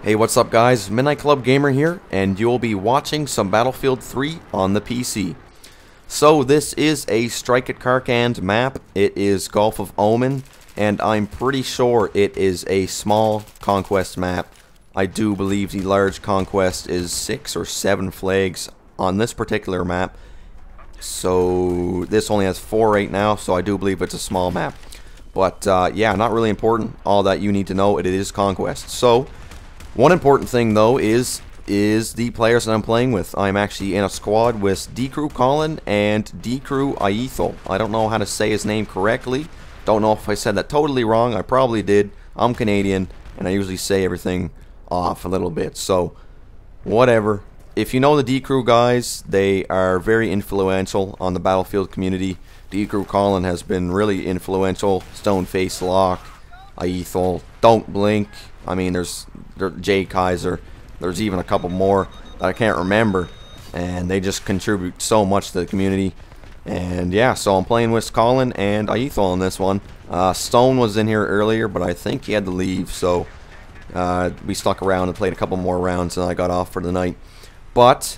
Hey, what's up guys? Midnight Club Gamer here, and you'll be watching some Battlefield 3 on the PC. So this is a Strike at Karkand map. It is Gulf of Oman, and I'm pretty sure it is a small Conquest map. I do believe the large Conquest is 6 or 7 flags on this particular map. So this only has 4 right now, so I do believe it's a small map. But yeah, not really important. All that you need to know, it is Conquest. So one important thing though is the players that I'm playing with. I'm actually in a squad with DCRUColin and aethyal. I don't know how to say his name correctly. Don't know if I said that totally wrong. I probably did. I'm Canadian and I usually say everything off a little bit. So whatever. If you know the DCRU guys, they are very influential on the Battlefield community. DCRUColin has been really influential. Stoneface Lock, aethyal, Don't Blink. I mean, there's Jay Kaiser. There's even a couple more that I can't remember, and they just contribute so much to the community. And yeah, so I'm playing with Colin and aethyal on this one. Stone was in here earlier, but I think he had to leave, so we stuck around and played a couple more rounds, and I got off for the night. But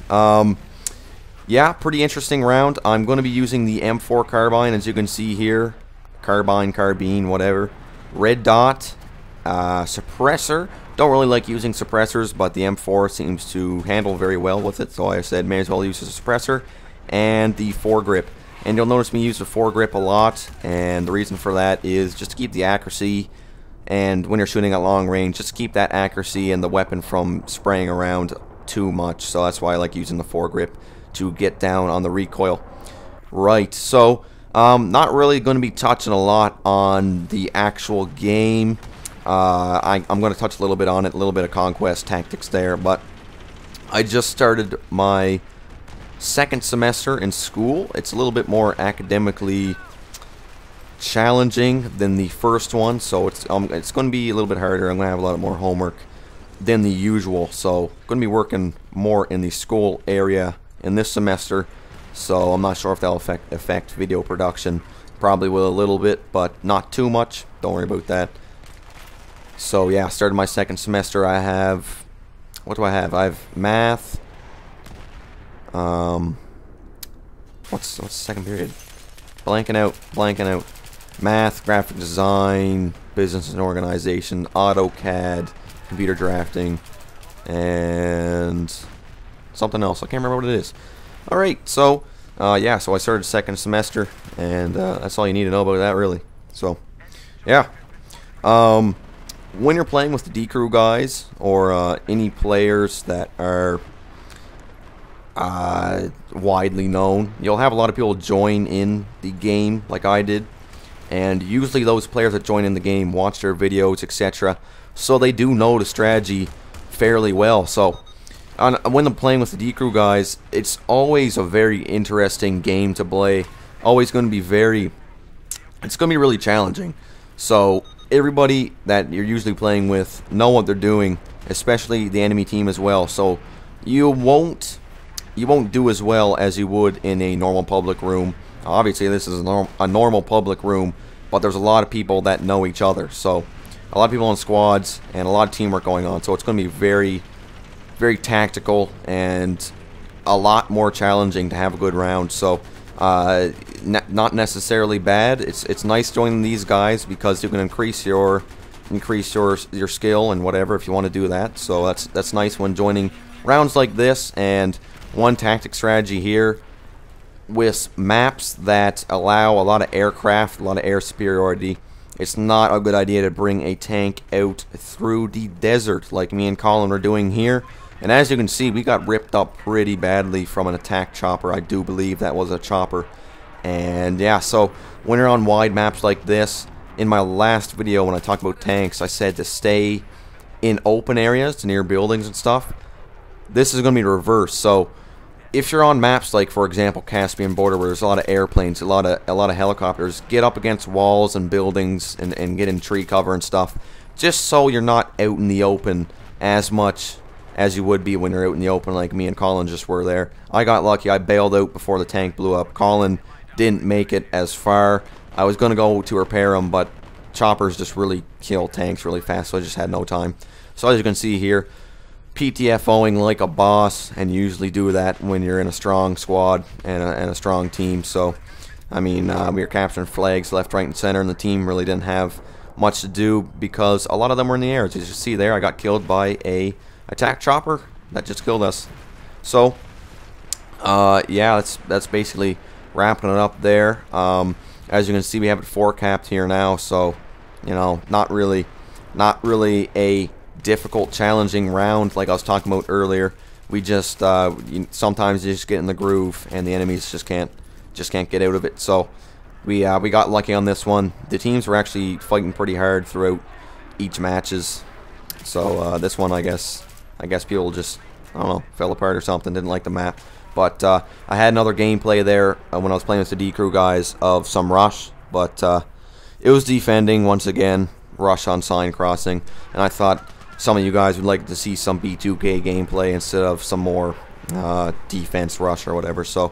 yeah, pretty interesting round. I'm going to be using the M4 carbine, as you can see here. Carbine, whatever. Red dot. Suppressor. Don't really like using suppressors, but the M4 seems to handle very well with it, so I said may as well use a suppressor. And the foregrip. And you'll notice me use the foregrip a lot, and the reason for that is just to keep the accuracy, and when you're shooting at long range, just keep that accuracy and the weapon from spraying around too much. So that's why I like using the foregrip, to get down on the recoil. Right, so not really going to be touching a lot on the actual game. I'm going to touch a little bit on it, a little bit of Conquest tactics there, but I just started my second semester in school. It's a little bit more academically challenging than the first one, so it's going to be a little bit harder. I'm going to have a lot more homework than the usual, so I'm going to be working more in the school area in this semester, so I'm not sure if that'll affect video production. Probably will a little bit, but not too much. Don't worry about that. So yeah, started my second semester. I have, what do I have? I have math. What's the second period? Blanking out. Math, graphic design, business and organization, AutoCAD, computer drafting, and something else. I can't remember what it is. Alright, so yeah, so I started second semester, and that's all you need to know about that, really. So yeah, when you're playing with the DCRU guys, or any players that are widely known, you'll have a lot of people join in the game like I did, and usually those players that join in the game watch their videos, etc., so they do know the strategy fairly well. So when I'm playing with the DCRU guys, it's always a very interesting game to play. Always going to be it's going to be really challenging. So everybody that you're usually playing with know what they're doing, especially the enemy team as well. So you won't do as well as you would in a normal public room. Obviously this is a normal public room, but there's a lot of people that know each other. So a lot of people in squads and a lot of teamwork going on. So it's going to be very, very tactical and a lot more challenging to have a good round. So not necessarily bad. It's nice joining these guys because you can increase your skill and whatever if you want to do that. So that's nice when joining rounds like this. And one tactic strategy here, with maps that allow a lot of aircraft, a lot of air superiority, it's not a good idea to bring a tank out through the desert like me and Colin are doing here. And as you can see, we got ripped up pretty badly from an attack chopper. I do believe that was a chopper. And yeah, so when you're on wide maps like this, in my last video when I talked about tanks, I said to stay in open areas near buildings and stuff. This is going to be the reverse. So if you're on maps like, for example, Caspian Border, where there's a lot of airplanes, a lot of helicopters, get up against walls and buildings and get in tree cover and stuff, just so you're not out in the open as much as you would be when you're out in the open like me and Colin just were there. I got lucky. I bailed out before the tank blew up. Colin didn't make it as far. I was going to go to repair him, but choppers just really kill tanks really fast, so I just had no time. So as you can see here, PTFOing like a boss, and you usually do that when you're in a strong squad and a strong team. So, I mean, we were capturing flags left, right, and center, and the team really didn't have much to do because a lot of them were in the air. As you see there, I got killed by a attack chopper that just killed us. So, yeah, that's basically wrapping it up there. As you can see, we have it 4-capped here now, so, you know, not really a difficult, challenging round like I was talking about earlier. We just sometimes you just get in the groove, and the enemies just can't get out of it. So we got lucky on this one. The teams were actually fighting pretty hard throughout each matches. So this one, I guess people just, I don't know, fell apart or something, didn't like the map. But I had another gameplay there when I was playing with the D-Crew guys of some rush, but it was defending once again, rush on sign crossing, and I thought some of you guys would like to see some B2K gameplay instead of some more defense rush or whatever. So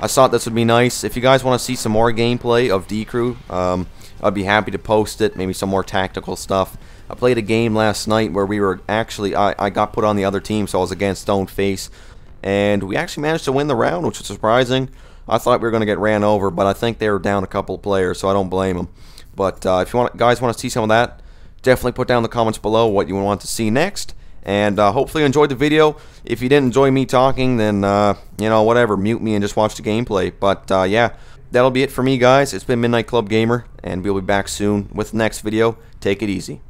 I thought this would be nice. If you guys want to see some more gameplay of D-Crew, I'd be happy to post it, maybe some more tactical stuff. I played a game last night where we were actually, I got put on the other team, so I was against Stoneface, and we actually managed to win the round, which was surprising. I thought we were going to get ran over, but I think they were down a couple of players, so I don't blame them. But if you guys want to see some of that, definitely put down in the comments below what you want to see next. And hopefully you enjoyed the video. If you didn't enjoy me talking, then, you know, whatever, mute me and just watch the gameplay. But, yeah, that'll be it for me, guys. It's been Midnight Club Gamer, and we'll be back soon with the next video. Take it easy.